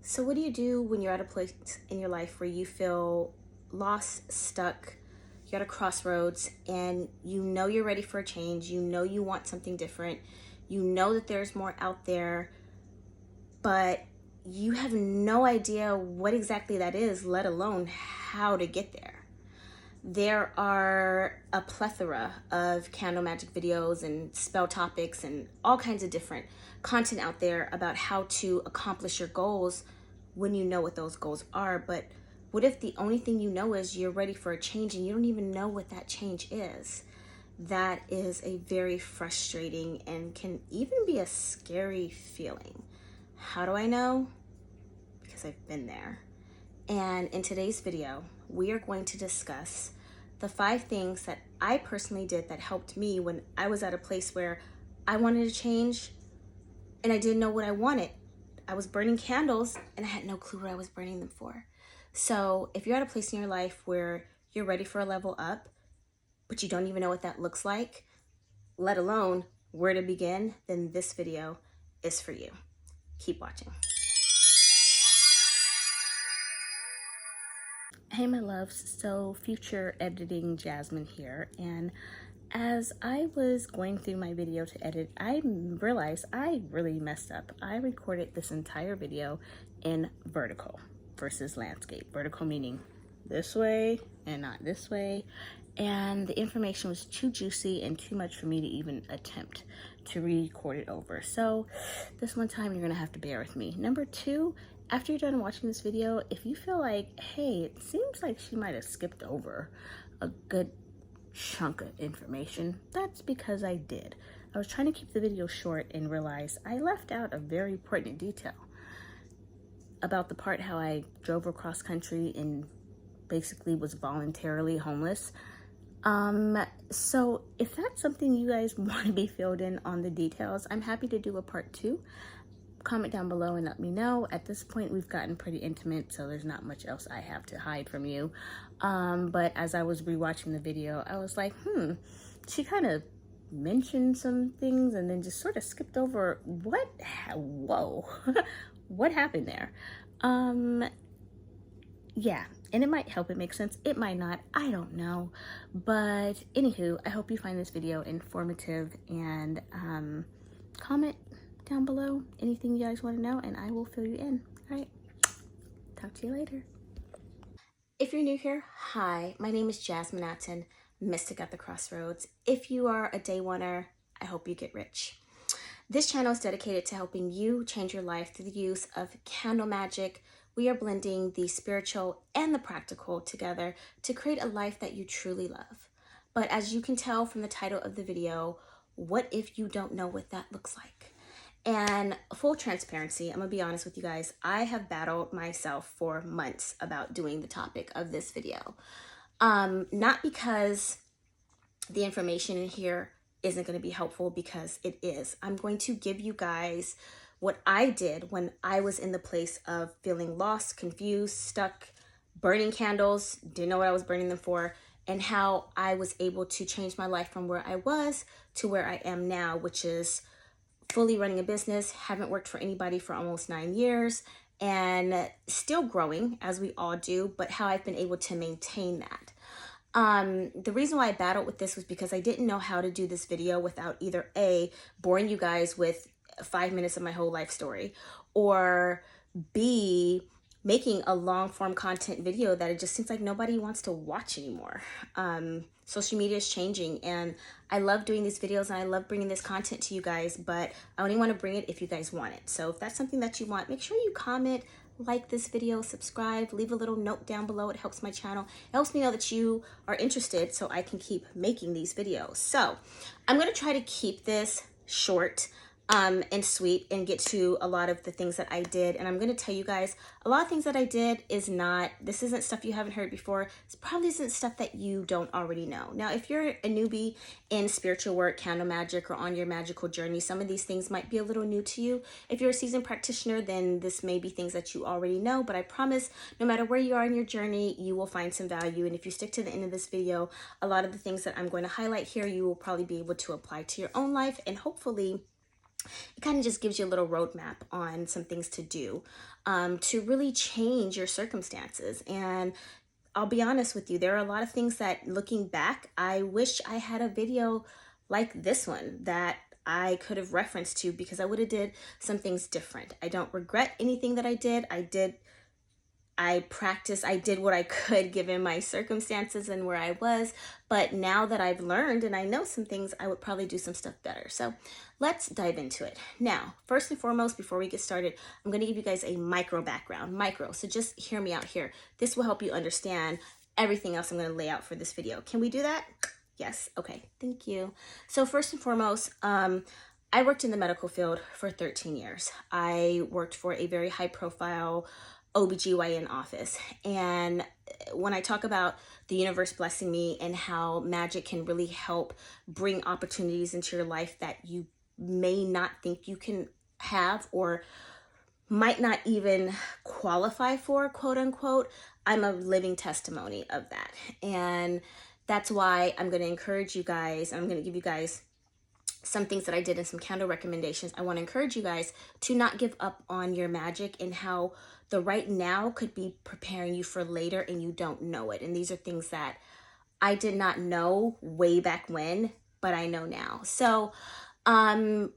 So what do you do when you're at a place in your life where you feel lost, stuck, you're at a crossroads, and you know you're ready for a change, you know you want something different, you know that there's more out there, but you have no idea what exactly that is, let alone how to get there? There are a plethora of candle magic videos and spell topics and all kinds of different content out there about how to accomplish your goals when you know what those goals are. But what if the only thing you know is you're ready for a change and you don't even know what that change is? That is a very frustrating and can even be a scary feeling. How do I know? Because I've been there. And in today's video, we are going to discuss the 5 things that I personally did that helped me when I was at a place where I wanted to change and I didn't know what I wanted. I was burning candles and I had no clue what I was burning them for. So if you're at a place in your life where you're ready for a level up, but you don't even know what that looks like, let alone where to begin, then this video is for you. Keep watching. Hey my loves, so future editing Jasmine here, and as I was going through my video to edit, I realized I really messed up. I recorded this entire video in vertical versus landscape. Vertical meaning this way and not this way, and the information was too juicy and too much for me to even attempt to record it over. So this one time you're gonna have to bear with me. Number 2, after you're done watching this video, if you feel like, hey, it seems like she might have skipped over a good chunk of information, that's because I did. I was trying to keep the video short and realized I left out a very important detail about the part how I drove across country and basically was voluntarily homeless. So if that's something you guys want to be filled in on the details, I'm happy to do a part 2. Comment down below and let me know. At this point, we've gotten pretty intimate, so there's not much else I have to hide from you. But as I was rewatching the video, I was like, she kind of mentioned some things and then just sort of skipped over what, whoa, what happened there? Yeah, and it might help it make sense. It might not, I don't know. But anywho, I hope you find this video informative, and comment down below anything you guys want to know and I will fill you in. All right, talk to you later. If you're new here, hi, my name is Jasmine Atten, Mystic at the Crossroads. If you are a day oneer, I hope you get rich. This channel is dedicated to helping you change your life through the use of candle magic. We are blending the spiritual and the practical together to create a life that you truly love. But as you can tell from the title of the video, what if you don't know what that looks like? And full transparency, I'm gonna be honest with you guys, I have battled myself for months about doing the topic of this video. Not because the information in here isn't gonna be helpful, because it is. I'm going to give you guys what I did when I was in the place of feeling lost, confused, stuck, burning candles, didn't know what I was burning them for, and how I was able to change my life from where I was to where I am now, which is fully running a business, haven't worked for anybody for almost 9 years, and still growing as we all do, but how I've been able to maintain that. The reason why I battled with this was because I didn't know how to do this video without either A, boring you guys with 5 minutes of my whole life story, or B, making a long form content video that it just seems like nobody wants to watch anymore. Social media is changing, and I love doing these videos and I love bringing this content to you guys, but I only want to bring it if you guys want it. So if that's something that you want, make sure you comment, like this video, subscribe, leave a little note down below. It helps my channel. It helps me know that you are interested so I can keep making these videos. So I'm going to try to keep this short and sweet and get to a lot of the things that I did. And I'm going to tell you guys, a lot of things that I did this isn't stuff you haven't heard before. This probably isn't stuff that you don't already know. Now, if you're a newbie in spiritual work, candle magic, or on your magical journey, some of these things might be a little new to you. If you're a seasoned practitioner, then this may be things that you already know, but I promise no matter where you are in your journey, you will find some value. And if you stick to the end of this video, a lot of the things that I'm going to highlight here, you will probably be able to apply to your own life and hopefully it kind of just gives you a little roadmap on some things to do to really change your circumstances. And I'll be honest with you, there are a lot of things that, looking back, I wish I had a video like this one that I could have referenced to, because I would have did some things different. I don't regret anything that I did. I practiced, I did what I could given my circumstances and where I was. But now that I've learned and I know some things, I would probably do some stuff better. So let's dive into it. Now, first and foremost, before we get started, I'm going to give you guys a micro background. Micro, so just hear me out here. This will help you understand everything else I'm going to lay out for this video. Can we do that? Yes. Okay. Thank you. So first and foremost, I worked in the medical field for 13 years. I worked for a very high profile OBGYN office. And when I talk about the universe blessing me and how magic can really help bring opportunities into your life that you may not think you can have or might not even qualify for, quote unquote, I'm a living testimony of that. And that's why I'm going to encourage you guys, I'm going to give you guys some things that I did and some candle recommendations. I want to encourage you guys to not give up on your magic, and how the right now could be preparing you for later and you don't know it. And these are things that I did not know way back when, but I know now. So, you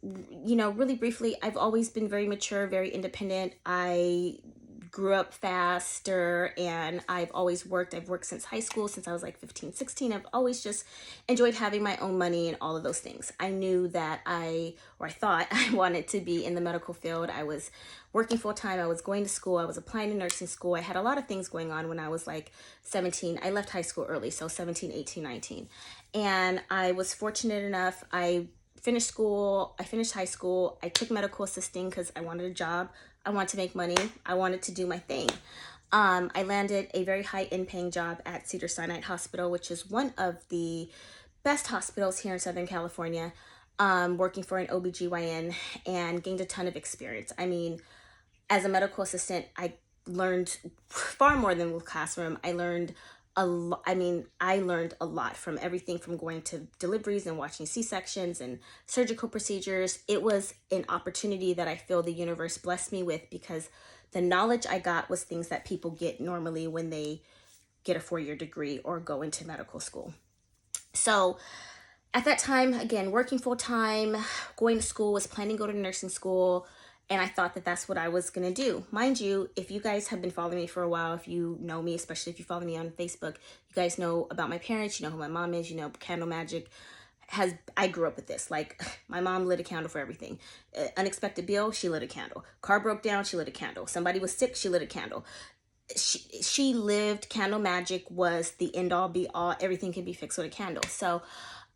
know, really briefly, I've always been very mature, very independent. I grew up faster, and I've always worked. I've worked since high school, since I was like 15, 16. I've always just enjoyed having my own money and all of those things. I knew that I thought I wanted to be in the medical field. I was working full time. I was going to school. I was applying to nursing school. I had a lot of things going on when I was like 17. I left high school early, so 17, 18, 19. And I was fortunate enough. I finished school. I finished high school. I took medical assisting because I wanted a job. I wanted to make money. I wanted to do my thing. I landed a very high end paying job at Cedars-Sinai Hospital, which is one of the best hospitals here in Southern California, working for an OBGYN, and gained a ton of experience. I mean, as a medical assistant, I learned far more than the classroom. I learned a lot. I mean, I learned a lot, from everything from going to deliveries and watching C-sections and surgical procedures. It was an opportunity that I feel the universe blessed me with, because the knowledge I got was things that people get normally when they get a 4-year degree or go into medical school. So at that time, again, working full time, going to school, was planning to go to nursing school. And I thought that that's what I was going to do. Mind you, if you guys have been following me for a while, if you know me, especially if you follow me on Facebook, you guys know about my parents, you know who my mom is, you know, candle magic I grew up with this. Like, my mom lit a candle for everything. Unexpected bill, she lit a candle. Car broke down, she lit a candle. Somebody was sick, she lit a candle. She lived, candle magic was the end all be all. Everything can be fixed with a candle. So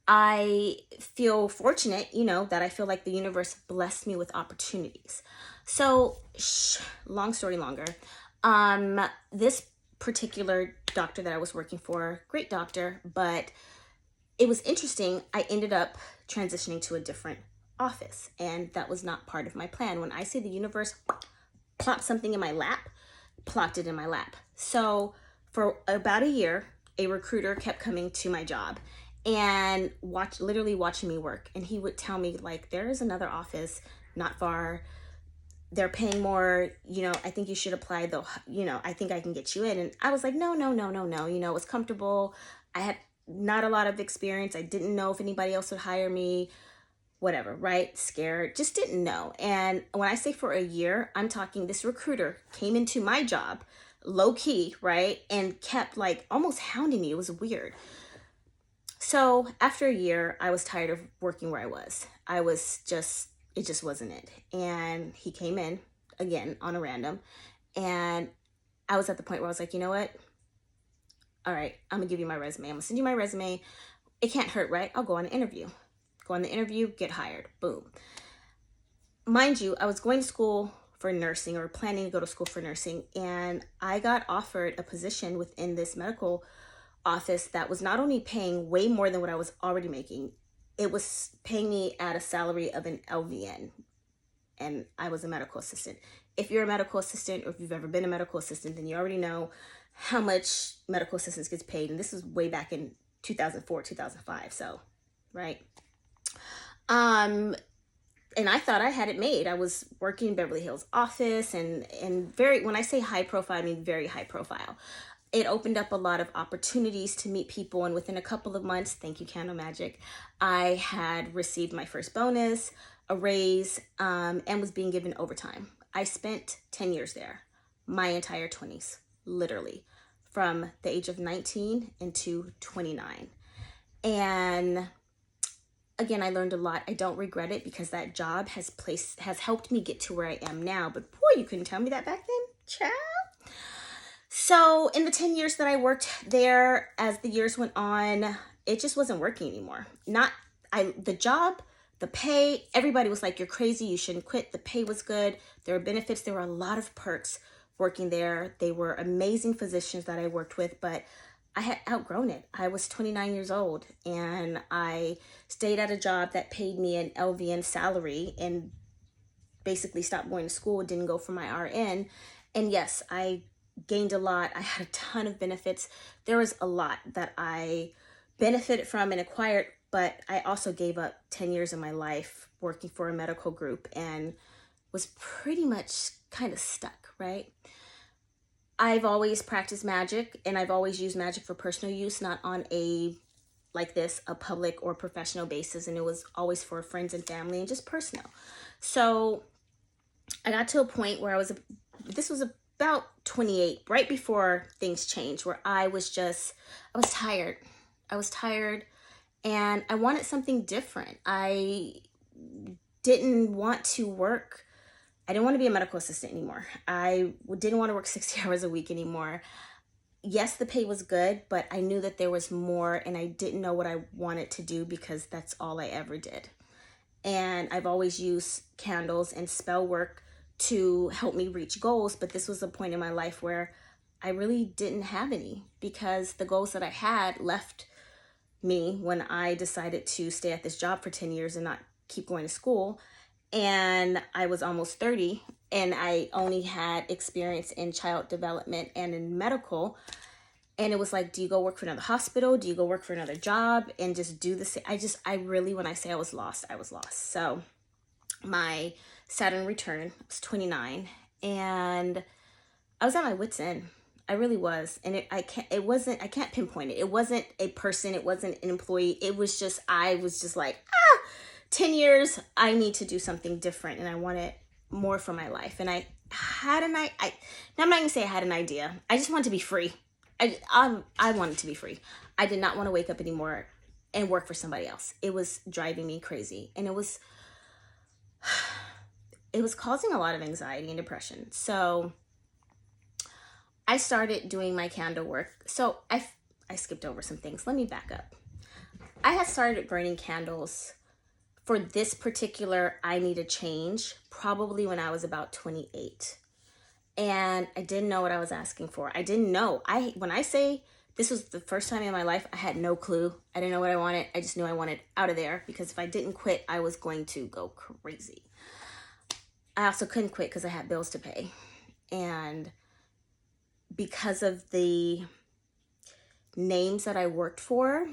I feel fortunate, you know, that I feel like the universe blessed me with opportunities. So, long story longer, this particular doctor that I was working for, great doctor, but it was interesting. I ended up transitioning to a different office, and that was not part of my plan. When I say the universe plopped something in my lap, plopped it in my lap. So for about a year, a recruiter kept coming to my job and literally watching me work. And he would tell me, like, there is another office not far. They're paying more, you know, I think you should apply though, you know, I think I can get you in. And I was like, no. You know, it was comfortable. I had not a lot of experience. I didn't know if anybody else would hire me, whatever, right? Scared, just didn't know. And when I say for a year, I'm talking this recruiter came into my job low key, right? And kept like almost hounding me. It was weird. So after a year, I was tired of working where I was. It just wasn't it. And he came in again on a random, and I was at the point where I was like, you know what? All right, I'm gonna give you my resume. I'm gonna send you my resume. It can't hurt, right? I'll go on an interview. Go on the interview, get hired, boom. Mind you, I was going to school for nursing, or planning to go to school for nursing, and I got offered a position within this medical office that was not only paying way more than what I was already making, it was paying me at a salary of an LVN, and I was a medical assistant. If you're a medical assistant, or if you've ever been a medical assistant, then you already know how much medical assistants gets paid. And this is way back in 2004, 2005. So, right. and I thought I had it made. I was working in Beverly Hills office and very, when I say high profile, I mean very high profile. It opened up a lot of opportunities to meet people. And within a couple of months, thank you, Candle Magic, I had received my first bonus, a raise, and was being given overtime. I spent 10 years there, my entire 20s, literally, from the age of 19 into 29. And again, I learned a lot. I don't regret it because that job has helped me get to where I am now. But boy, you couldn't tell me that back then, child. So in the 10 years that I worked there, as the years went on, it just wasn't working anymore. The job, the pay, everybody was like, you're crazy, you shouldn't quit. The pay was good. There were benefits. There were a lot of perks working there. They were amazing physicians that I worked with, but I had outgrown it. I was 29 years old and I stayed at a job that paid me an LVN salary and basically stopped going to school, didn't go for my RN. And yes, I gained a lot. I had a ton of benefits. There was a lot that I benefited from and acquired, but I also gave up 10 years of my life working for a medical group and was pretty much kind of stuck, right? I've always practiced magic, and I've always used magic for personal use, not on a public or professional basis. And it was always for friends and family and just personal. So I got to a point where this was about 28, right before things changed, where I was tired. I was tired and I wanted something different. I didn't want to work. I didn't want to be a medical assistant anymore. I didn't want to work 60 hours a week anymore. Yes, the pay was good, but I knew that there was more and I didn't know what I wanted to do because that's all I ever did. And I've always used candles and spell work to help me reach goals, but this was a point in my life where I really didn't have any because the goals that I had left me when I decided to stay at this job for 10 years and not keep going to school. And I was almost 30 and I only had experience in child development and in medical. And it was like, do you go work for another hospital? Do you go work for another job and just do the same? I really, when I say I was lost, I was lost. So my Saturn return, I was 29 and I was at my wit's end. I really was. And I can't pinpoint it. It wasn't a person. It wasn't an employee. I was just like, 10 years, I need to do something different and I wanted more for my life. And I had now I'm not gonna say I had an idea. I just wanted to be free. I wanted to be free. I did not want to wake up anymore and work for somebody else. It was driving me crazy. And it was causing a lot of anxiety and depression. So I started doing my candle work. So I skipped over some things. Let me back up. I had started burning candles for this particular I need a change probably when I was about 28. And I didn't know what I was asking for. I didn't know. When I say this was the first time in my life, I had no clue. I didn't know what I wanted. I just knew I wanted out of there because if I didn't quit, I was going to go crazy. I also couldn't quit because I had bills to pay. And because of the names that I worked for,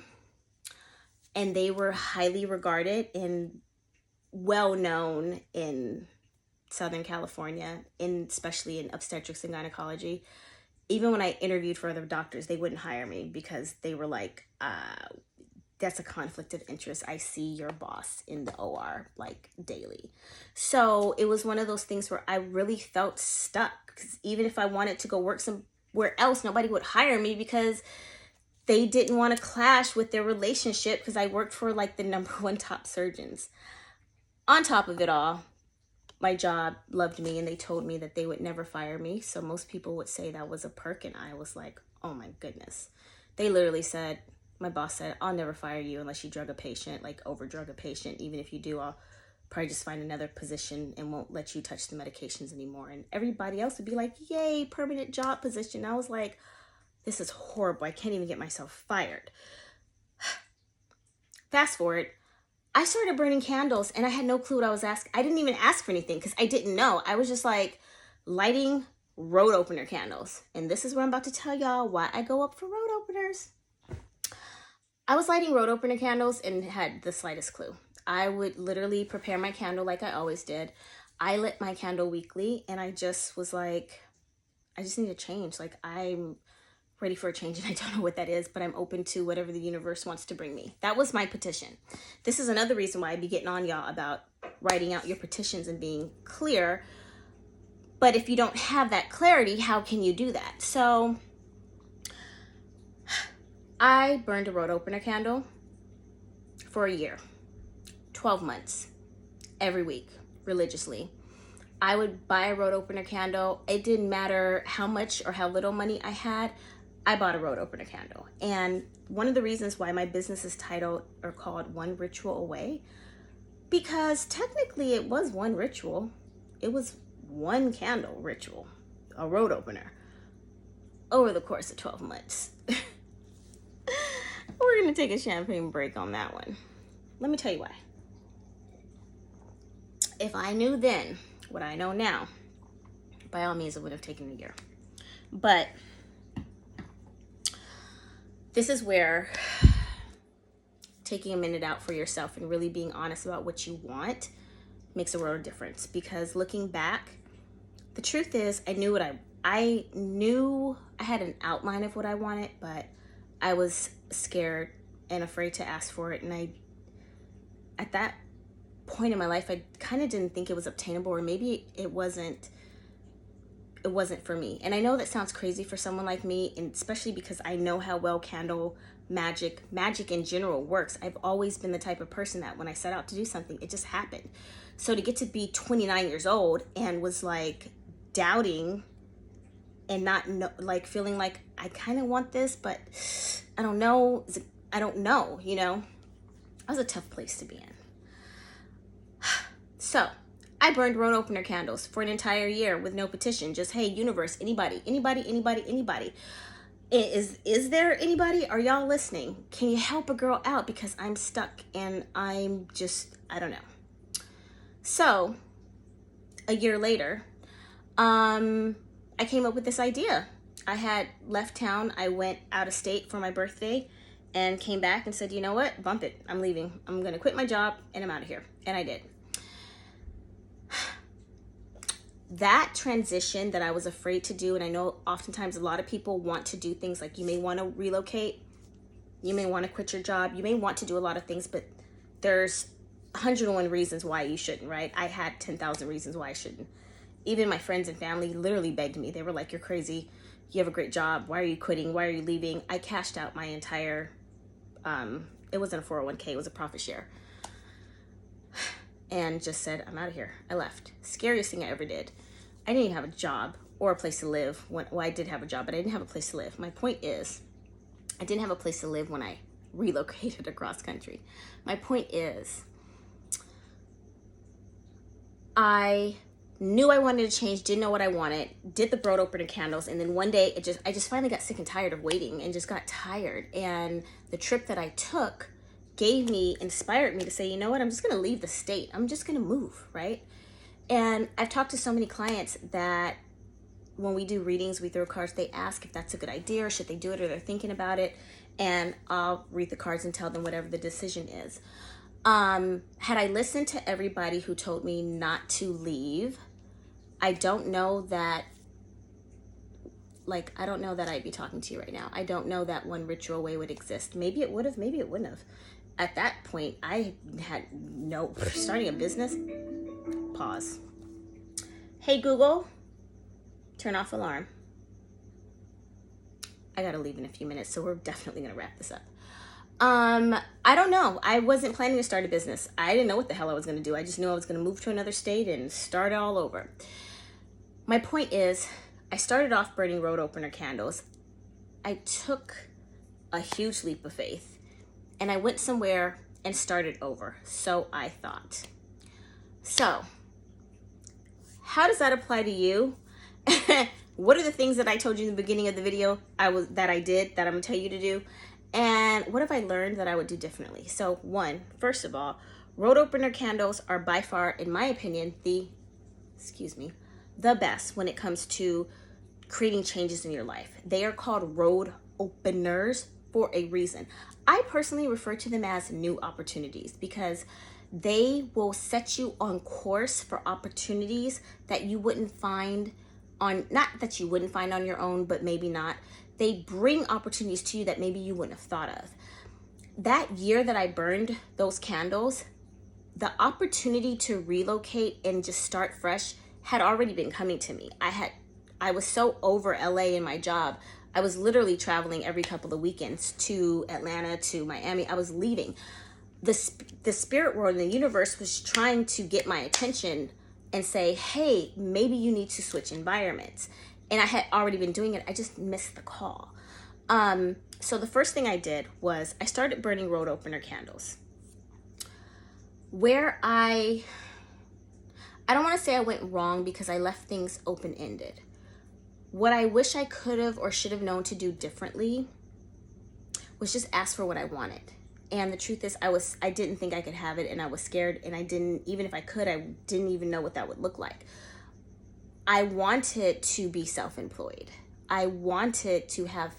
and they were highly regarded and well known in Southern California, especially in obstetrics and gynecology. Even when I interviewed for other doctors, they wouldn't hire me because they were like, that's a conflict of interest. I see your boss in the OR like daily. So it was one of those things where I really felt stuck because even if I wanted to go work somewhere else, nobody would hire me because they didn't want to clash with their relationship because I worked for like the #1 top surgeons. On top of it all, my job loved me and they told me that they would never fire me. So most people would say that was a perk and I was like, oh my goodness. They literally said, my boss said, I'll never fire you unless you drug a patient, like over drug a patient. Even if you do, I'll probably just find another position and won't let you touch the medications anymore. And everybody else would be like, yay, permanent job position. I was like, this is horrible. I can't even get myself fired. Fast forward, I started burning candles and I had no clue what I was asking. I didn't even ask for anything because I didn't know. I was just like lighting road opener candles. And this is where I'm about to tell y'all why I go up for road openers. I was lighting road opener candles and had the slightest clue. I would literally prepare my candle like I always did. I lit my candle weekly, and I just was like, I just need a change. Like, I'm ready for a change, and I don't know what that is, but I'm open to whatever the universe wants to bring me. That was my petition. This is another reason why I be getting on y'all about writing out your petitions and being clear. But if you don't have that clarity, how can you do that? So I burned a road opener candle for a year, 12 months, every week, religiously. I would buy a road opener candle. It didn't matter how much or how little money I had. I bought a road opener candle. And one of the reasons why my business is titled or called One Ritual Away, because technically it was one ritual. It was one candle ritual, a road opener, over the course of 12 months. We're going to take a champagne break on that one. Let me tell you why. If I knew then what I know now, by all means, it would have taken a year. But this is where taking a minute out for yourself and really being honest about what you want makes a world of difference. Because looking back, the truth is, I knew I had an outline of what I wanted, but I was scared and afraid to ask for it. And at that point in my life, I kind of didn't think it was obtainable, or maybe it wasn't for me. And I know that sounds crazy for someone like me, and especially because I know how well candle magic in general works. I've always been the type of person that when I set out to do something, it just happened. So to get to be 29 years old and was like doubting and not know, like feeling like I kind of want this, but I don't know, you know, that was a tough place to be in. So I burned road opener candles for an entire year with no petition. Just, hey, universe, anybody. Is there anybody? Are y'all listening? Can you help a girl out? Because I'm stuck and I don't know. So a year later, I came up with this idea. I had left town. I went out of state for my birthday and came back and said, you know what? Bump it. I'm leaving. I'm going to quit my job and I'm out of here. And I did. That transition that I was afraid to do, and I know oftentimes a lot of people want to do things like you may want to relocate, you may want to quit your job, you may want to do a lot of things, but there's 101 reasons why you shouldn't, right? I had 10,000 reasons why I shouldn't. Even my friends and family literally begged me. They were like, you're crazy. You have a great job. Why are you quitting? Why are you leaving? I cashed out my entire, it wasn't a 401k, it was a profit share. And just said, I'm out of here. I left. Scariest thing I ever did. I didn't even have a job or a place to live. I did have a job, but I didn't have a place to live. My point is, I didn't have a place to live when I relocated across country. My point is, I knew I wanted to change, didn't know what I wanted, did the road opener candles, and then one day I just finally got sick and tired of waiting and just got tired. And the trip that I took inspired me to say, you know what, I'm just gonna leave the state. I'm just gonna move, right? And I've talked to so many clients that when we do readings, we throw cards, they ask if that's a good idea or should they do it, or they're thinking about it. And I'll read the cards and tell them whatever the decision is. Had I listened to everybody who told me not to leave, I don't know that I'd be talking to you right now. I don't know that One Ritual Way would exist. Maybe it would have, maybe it wouldn't have. At that point, I had starting a business. Pause. Hey, Google, turn off alarm. I gotta leave in a few minutes, so we're definitely gonna wrap this up. I don't know. I wasn't planning to start a business. I didn't know what the hell I was gonna do. I just knew I was gonna move to another state and start all over. My point is, I started off burning road opener candles. I took a huge leap of faith and I went somewhere and started over. So I thought. So, how does that apply to you? What are the things that I told you in the beginning of the video that I did that I'm gonna tell you to do? And what have I learned that I would do differently? So first of all, road opener candles are by far, in my opinion, the best when it comes to creating changes in your life. They are called road openers for a reason. I personally refer to them as new opportunities because They will set you on course for opportunities that you wouldn't find on, not that you wouldn't find on your own, but maybe not. They bring opportunities to you that maybe you wouldn't have thought of. That year that I burned those candles, the opportunity to relocate and just start fresh had already been coming to me. I was so over LA in my job. I was literally traveling every couple of weekends to Atlanta, to Miami. I was leaving. The spirit world and the universe was trying to get my attention and say, hey, maybe you need to switch environments. And I had already been doing it. I just missed the call. So the first thing I did was I started burning road opener candles. Where I don't want to say I went wrong, because I left things open-ended. What I wish I could have or should have known to do differently was just ask for what I wanted. And the truth is, I didn't think I could have it, and I was scared, and I didn't, even if I could, I didn't even know what that would look like. I wanted to be self-employed. I wanted to have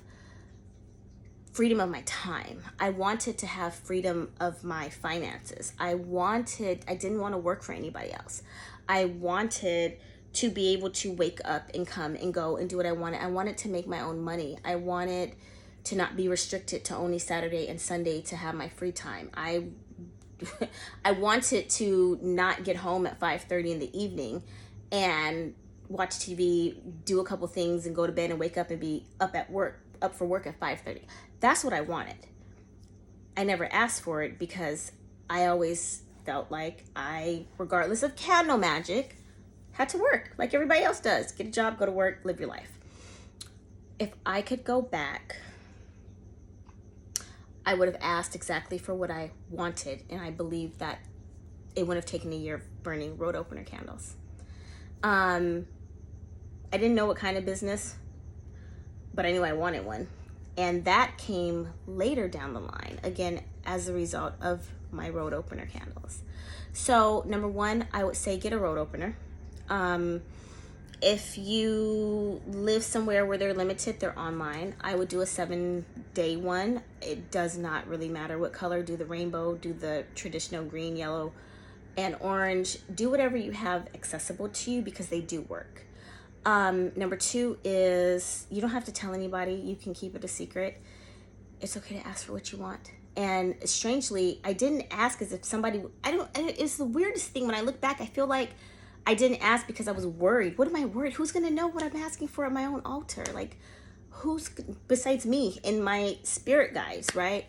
freedom of my time. I wanted to have freedom of my finances. I didn't want to work for anybody else. I wanted to be able to wake up and come and go and do what I wanted. I wanted to make my own money. I wanted to not be restricted to only Saturday and Sunday to have my free time. I wanted to not get home at 5:30 in the evening and watch TV, do a couple things, and go to bed and wake up and be up for work at 5:30. That's what I wanted. I never asked for it because I always felt like I, regardless of candle magic, had to work like everybody else does. Get a job, go to work, live your life. If I could go back, I would have asked exactly for what I wanted, and I believe that it would have taken a year of burning road opener candles. I didn't know what kind of business, but I knew I wanted one. And that came later down the line, again, as a result of my road opener candles. So number one, I would say get a road opener. If you live somewhere where they're limited, they're online. I would do a 7-day one. It does not really matter what color. Do the rainbow, do the traditional green, yellow, and orange. Do whatever you have accessible to you, because they do work. Number two is you don't have to tell anybody. You can keep it a secret. It's okay to ask for what you want. And strangely, I didn't ask as if somebody, it's the weirdest thing. When I look back, I feel like I didn't ask because I was worried. What am I worried? Who's going to know what I'm asking for at my own altar? Like, who's besides me and my spirit guides, right?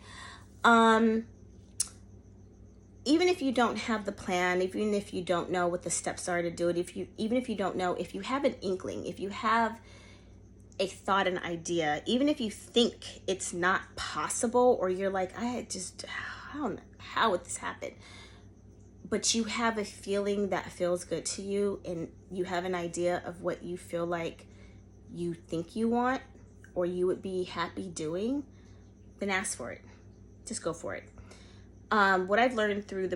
Even if you don't have the plan, even if you don't know what the steps are to do it, even if you don't know, if you have an inkling, if you have a thought, an idea, even if you think it's not possible, or you're like, I don't know, how would this happen? But you have a feeling that feels good to you, and you have an idea of what you feel like you think you want, or you would be happy doing, then ask for it. Just go for it. What I've learned through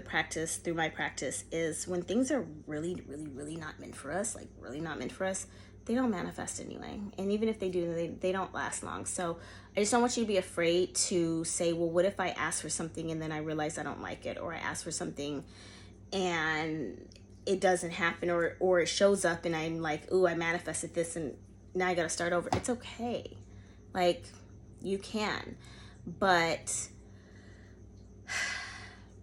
my practice, is when things are really, really, really not meant for us, like really not meant for us, they don't manifest anyway. And even if they do, they don't last long. So I just don't want you to be afraid to say, well, what if I ask for something and then I realize I don't like it, or I ask for something and it doesn't happen, or it shows up and I'm like, ooh, I manifested this and now I gotta start over. It's okay. Like, you can. But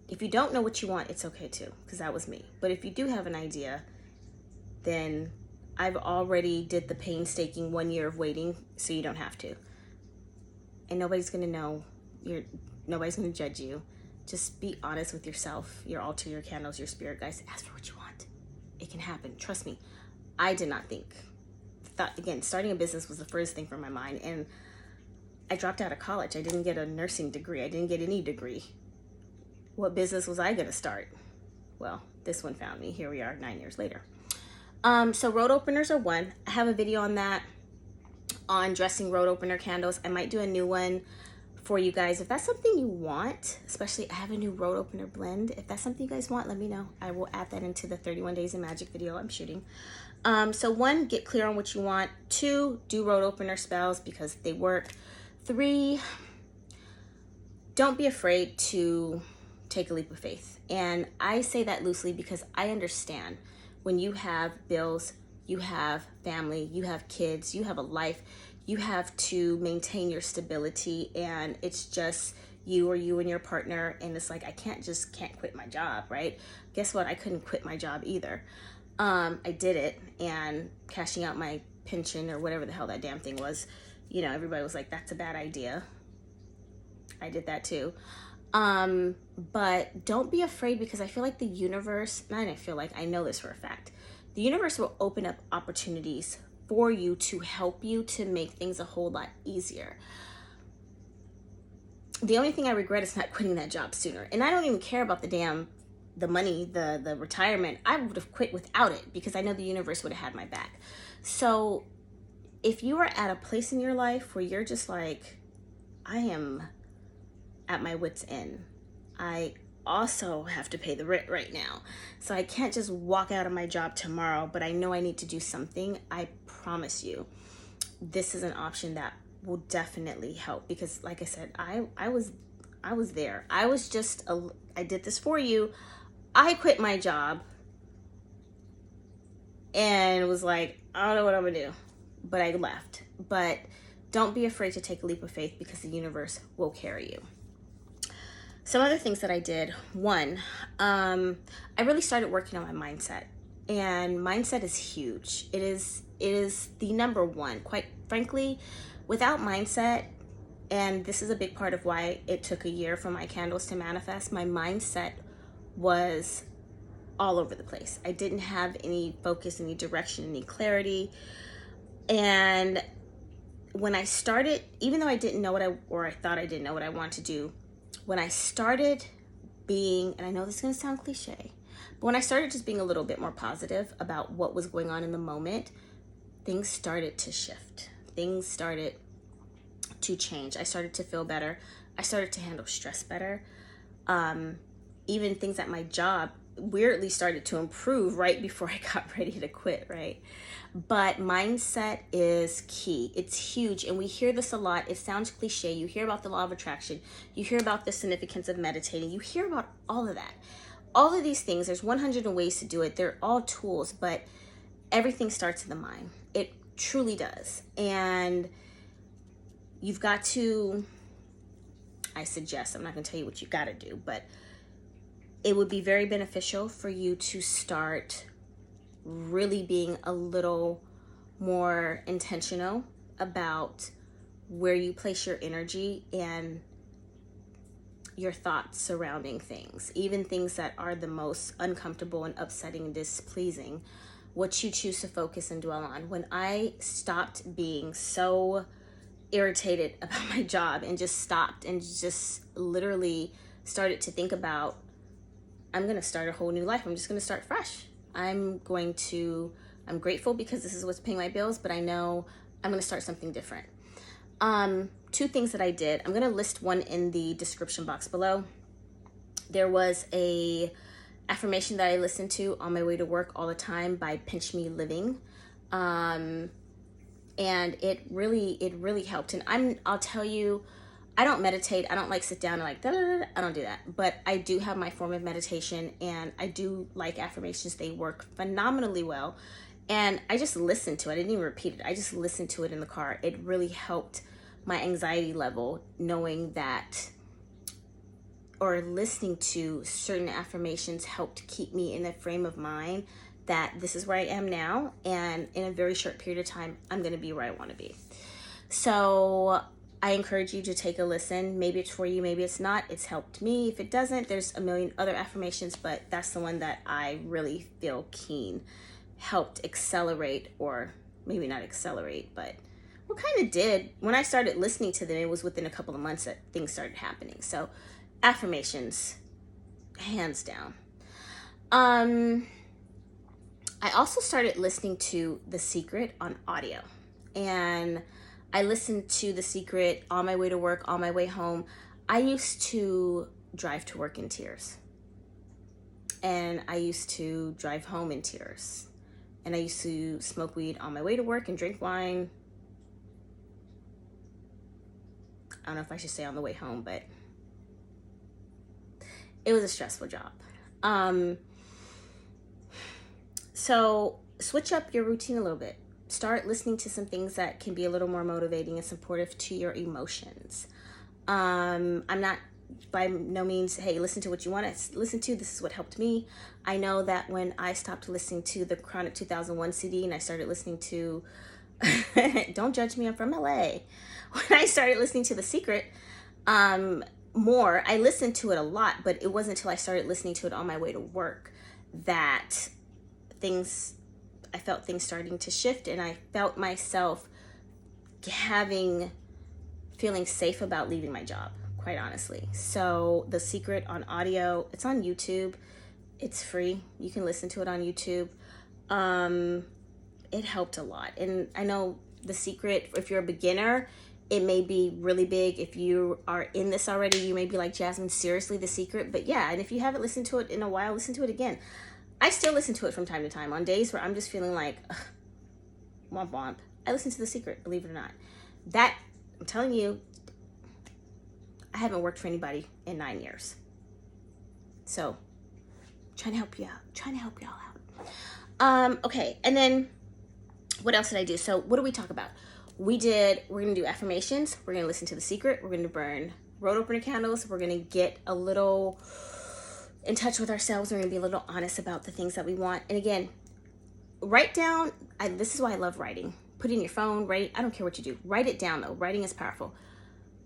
if you don't know what you want, it's okay too, because that was me. But if you do have an idea, then I've already did the painstaking 1 year of waiting, so you don't have to. And nobody's gonna know. Nobody's gonna judge you. Just be honest with yourself, your altar, your candles, your spirit guides. Ask for what you want. It can happen. Trust me. I did not again, starting a business was the first thing from my mind. And I dropped out of college. I didn't get a nursing degree. I didn't get any degree. What business was I going to start? Well, this one found me. Here we are 9 years later. So road openers are one. I have a video on that, on dressing road opener candles. I might do a new one for you guys. If that's something you want, especially I have a new road opener blend. If that's something you guys want, let me know. I will add that into the 31 Days of Magic video I'm shooting. So one, get clear on what you want. 2, do road opener spells because they work. 3, don't be afraid to take a leap of faith. And I say that loosely because I understand when you have bills, you have family, you have kids, you have a life, you have to maintain your stability, and it's just you or you and your partner, and it's like, I can't quit my job, right? Guess what? I couldn't quit my job either. I did it, and cashing out my pension or whatever the hell that damn thing was, you know, everybody was like, that's a bad idea. I did that too. But don't be afraid, because I feel like the universe, not I feel like, I know this for a fact, the universe will open up opportunities for you to help you to make things a whole lot easier. The only thing I regret is not quitting that job sooner. And I don't even care about the money, the retirement. I would have quit without it, because I know the universe would have had my back. So if you are at a place in your life where you're just like, I am at my wit's end, I also have to pay the rent right now, so I can't just walk out of my job tomorrow, but I know I need to do something, I promise you, this is an option that will definitely help. Because like I said, I was there. I was just, I did this for you. I quit my job and was like, I don't know what I'm gonna do, but I left. But don't be afraid to take a leap of faith, because the universe will carry you. Some other things that I did. One, I really started working on my mindset, and mindset is huge. It is the number one. Quite frankly, without mindset, and this is a big part of why it took a year for my candles to manifest, my mindset was all over the place. I didn't have any focus, any direction, any clarity. And when I started, even though I didn't know I thought I didn't know what I wanted to do, when I started being, and I know this is going to sound cliche, but when I started just being a little bit more positive about what was going on in the moment, things started to shift. Things started to change. I started to feel better. I started to handle stress better. Even things at my job weirdly started to improve right before I got ready to quit, right? But mindset is key. It's huge. And we hear this a lot. It sounds cliche. You hear about the law of attraction. You hear about the significance of meditating. You hear about all of that. All of these things, there's 100 ways to do it. They're all tools, but everything starts in the mind. It truly does. And you've got to, I suggest, I'm not going to tell you what you got to do, but it would be very beneficial for you to start really being a little more intentional about where you place your energy and your thoughts surrounding things, even things that are the most uncomfortable and upsetting and displeasing, what you choose to focus and dwell on. When I stopped being so irritated about my job and just stopped and just literally started to think about, I'm going to start a whole new life. I'm just going to start fresh. I'm grateful because this is what's paying my bills, but I know I'm going to start something different. Two things that I did. I'm going to list one in the description box below. There was a affirmation that I listened to on my way to work all the time by Pinch Me Living. And it really helped. And I'll tell you, I don't meditate. I don't like sit down and like, da, da, da, da. I don't do that. But I do have my form of meditation, and I do like affirmations. They work phenomenally well. And I just listened to it. I didn't even repeat it. I just listened to it in the car. It really helped my anxiety level, knowing that, or listening to certain affirmations helped keep me in a frame of mind that this is where I am now, and in a very short period of time, I'm going to be where I want to be. So I encourage you to take a listen. Maybe it's for you, maybe it's not. It's helped me. If it doesn't, there's a million other affirmations, but that's the one that I really feel helped accelerate, or maybe not accelerate, but what kind of did. When I started listening to them, it was within a couple of months that things started happening. So affirmations, hands down. I also started listening to The Secret on audio, and I listened to The Secret on my way to work, on my way home. I used to drive to work in tears, and I used to drive home in tears, and I used to smoke weed on my way to work and drink wine. I don't know if I should say on the way home, but it was a stressful job. So switch up your routine a little bit. Start listening to some things that can be a little more motivating and supportive to your emotions. I'm not by no means, hey, listen to what you want to listen to. This is what helped me. I know that when I stopped listening to the Chronic 2001 CD and I started listening to, don't judge me, I'm from LA. When I started listening to The Secret, more, I listened to it a lot, but it wasn't until I started listening to it on my way to work that I felt things starting to shift, and I felt myself feeling safe about leaving my job, quite honestly. So The Secret on audio, it's on YouTube. It's free. You can listen to it on YouTube. It helped a lot. And I know The Secret, if you're a beginner, it may be really big. If you are in this already, you may be like, Jasmine, seriously, The Secret? But yeah, and if you haven't listened to it in a while, listen to it again. I still listen to it from time to time. On days where I'm just feeling like, womp womp, I listen to The Secret, believe it or not. That, I'm telling you, I haven't worked for anybody in 9 years. So, trying to help you out. Trying to help y'all out. Okay, and then what else did I do? So, what do we talk about? We're going to do affirmations. We're going to listen to The Secret. We're going to burn road opener candles. We're going to get a little in touch with ourselves. We're going to be a little honest about the things that we want. And again, write down, this is why I love writing. Put it in your phone, write it. I don't care what you do. Write it down though. Writing is powerful.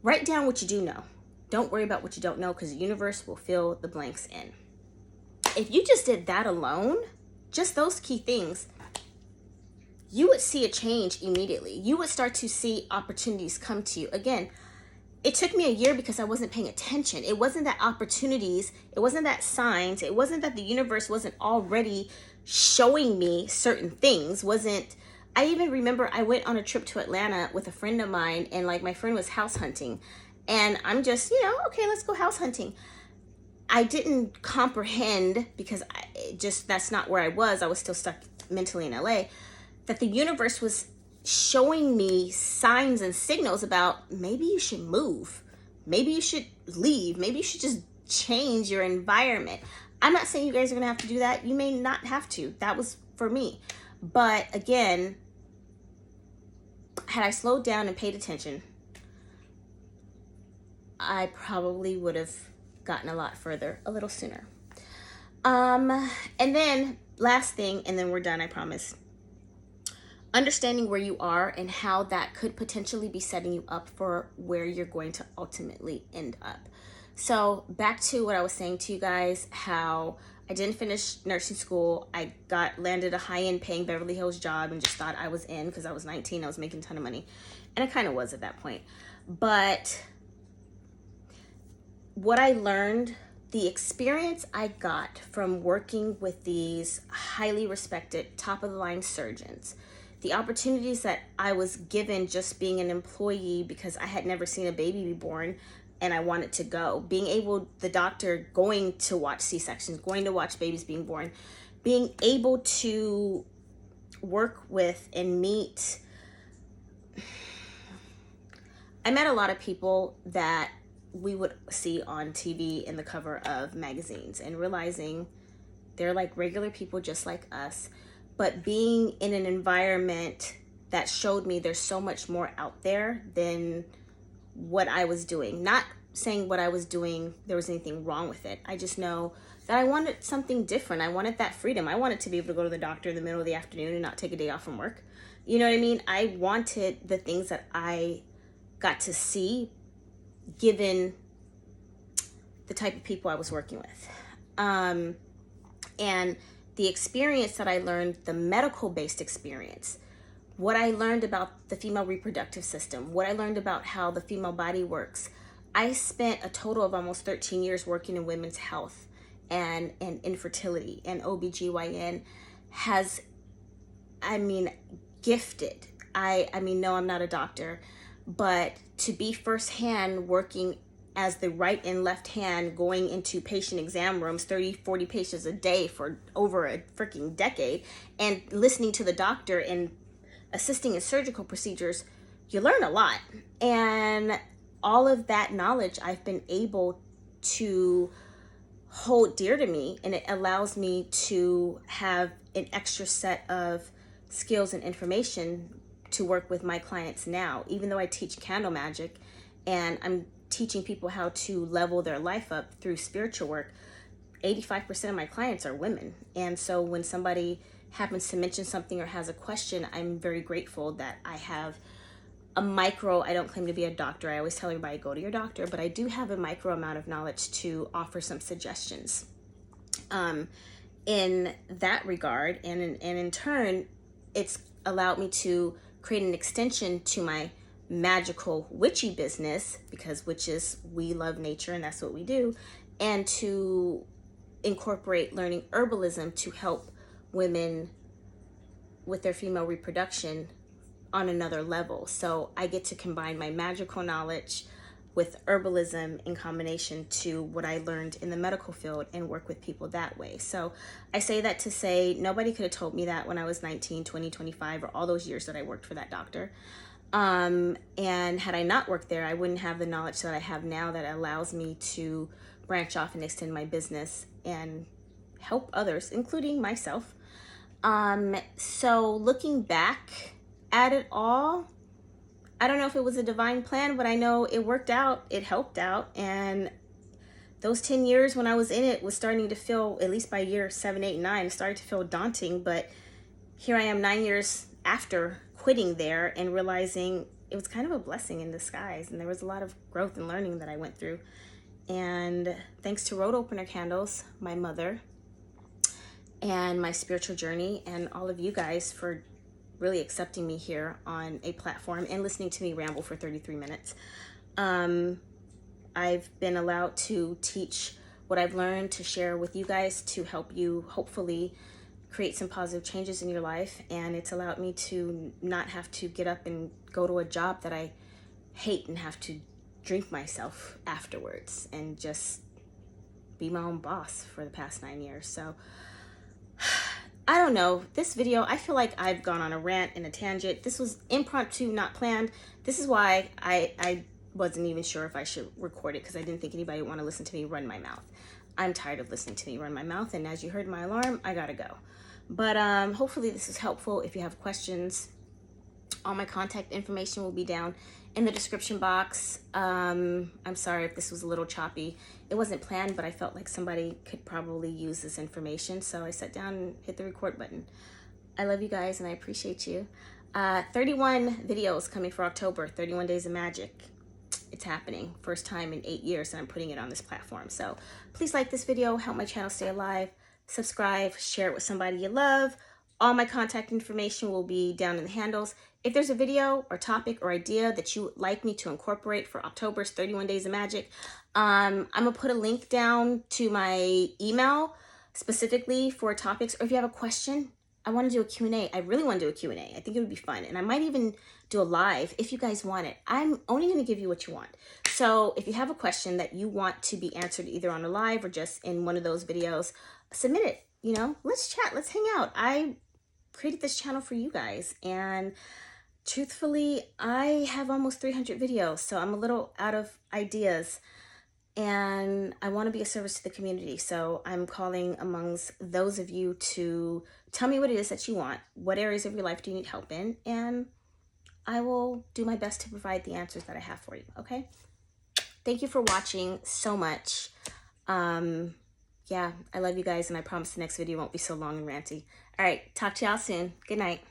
Write down what you do know. Don't worry about what you don't know, because the universe will fill the blanks in. If you just did that alone, just those key things, you would see a change immediately. You would start to see opportunities come to you. Again, it took me a year because I wasn't paying attention. It wasn't that opportunities, it wasn't that signs, it wasn't that the universe wasn't already showing me certain things. I even remember I went on a trip to Atlanta with a friend of mine, and like my friend was house hunting, and I'm just, okay, let's go house hunting. I didn't comprehend, because that's not where I was. I was still stuck mentally in LA, that the universe was showing me signs and signals about maybe you should move, maybe you should leave, maybe you should just change your environment. I'm not saying you guys are gonna have to do that. You may not have to. That was for me. But again, had I slowed down and paid attention, I probably would have gotten a lot further a little sooner. And then last thing, and then we're done, I promise. Understanding where you are and how that could potentially be setting you up for where you're going to ultimately end up. So back to what I was saying to you guys, how I didn't finish nursing school. I landed a high-end paying Beverly Hills job and just thought I was in because I was 19. I was making a ton of money. And I kind of was at that point. But what I learned, the experience I got from working with these highly respected, top-of-the-line surgeons, the opportunities that I was given just being an employee because I had never seen a baby be born and I wanted to go. The doctor going to watch C-sections, going to watch babies being born, being able to work with and meet. I met a lot of people that we would see on TV in the cover of magazines, and realizing they're like regular people just like us. But being in an environment that showed me there's so much more out there than what I was doing. Not saying what I was doing, there was anything wrong with it. I just know that I wanted something different. I wanted that freedom. I wanted to be able to go to the doctor in the middle of the afternoon and not take a day off from work. You know what I mean? I wanted the things that I got to see given the type of people I was working with. And the experience that I learned, the medical-based experience, what I learned about the female reproductive system, what I learned about how the female body works. I spent a total of almost 13 years working in women's health and infertility, and OBGYN has, gifted. No, I'm not a doctor, but to be firsthand working as the right and left hand, going into patient exam rooms, 30, 40 patients a day for over a freaking decade, and listening to the doctor and assisting in surgical procedures, you learn a lot. And all of that knowledge I've been able to hold dear to me, and it allows me to have an extra set of skills and information to work with my clients now. Even though I teach candle magic and I'm teaching people how to level their life up through spiritual work, 85% of my clients are women. And so when somebody happens to mention something or has a question, I'm very grateful that I have a micro, I don't claim to be a doctor. I always tell everybody, go to your doctor, but I do have a micro amount of knowledge to offer some suggestions. In that regard, and in turn, it's allowed me to create an extension to my magical witchy business, because witches, we love nature and that's what we do, and to incorporate learning herbalism to help women with their female reproduction on another level. So I get to combine my magical knowledge with herbalism in combination to what I learned in the medical field and work with people that way. So I say that to say nobody could have told me that when I was 19, 20, 25, or all those years that I worked for that doctor. And had I not worked there, I wouldn't have the knowledge that I have now that allows me to branch off and extend my business and help others, including myself. So looking back at it all, I don't know if it was a divine plan, but I know it worked out, it helped out. And those 10 years when I was in it was starting to feel, at least by year 7, 8, 9, it started to feel daunting. But here I am 9 years after quitting there and realizing it was kind of a blessing in disguise. And there was a lot of growth and learning that I went through. And thanks to Road Opener Candles, my mother, and my spiritual journey, and all of you guys for really accepting me here on a platform and listening to me ramble for 33 minutes. I've been allowed to teach what I've learned, to share with you guys, to help you hopefully create some positive changes in your life. And it's allowed me to not have to get up and go to a job that I hate and have to drink myself afterwards, and just be my own boss for the past 9 years. So I don't know, this video, I feel like I've gone on a rant and a tangent. This was impromptu, not planned. This is why I wasn't even sure if I should record it, because I didn't think anybody would want to listen to me run my mouth. I'm tired of listening to me run my mouth, and as you heard my alarm, I gotta go. But hopefully this is helpful. If you have questions, all my contact information will be down in the description box. I'm sorry if this was a little choppy. It wasn't planned, but I felt like somebody could probably use this information, so I sat down and hit the record button. I love you guys and I appreciate you. 31 videos coming for October, 31 Days of Magic. It's happening. First time in 8 years that I'm putting it on this platform. So please like this video, help my channel stay alive, subscribe, share it with somebody you love. All my contact information will be down in the handles. If there's a video or topic or idea that you would like me to incorporate for October's 31 Days of Magic, I'm gonna put a link down to my email specifically for topics. Or if you have a question, I want to do a Q&A. I really want to do a Q&A. I think it would be fun. And I might even do a live if you guys want it. I'm only going to give you what you want. So if you have a question that you want to be answered either on a live or just in one of those videos, submit it. You know, let's chat. Let's hang out. I created this channel for you guys. And truthfully, I have almost 300 videos. So I'm a little out of ideas. And I want to be a service to the community. So I'm calling amongst those of you to tell me what it is that you want. What areas of your life do you need help in? And I will do my best to provide the answers that I have for you. Okay? Thank you for watching so much. Yeah, I love you guys. And I promise the next video won't be so long and ranty. All right. Talk to y'all soon. Good night.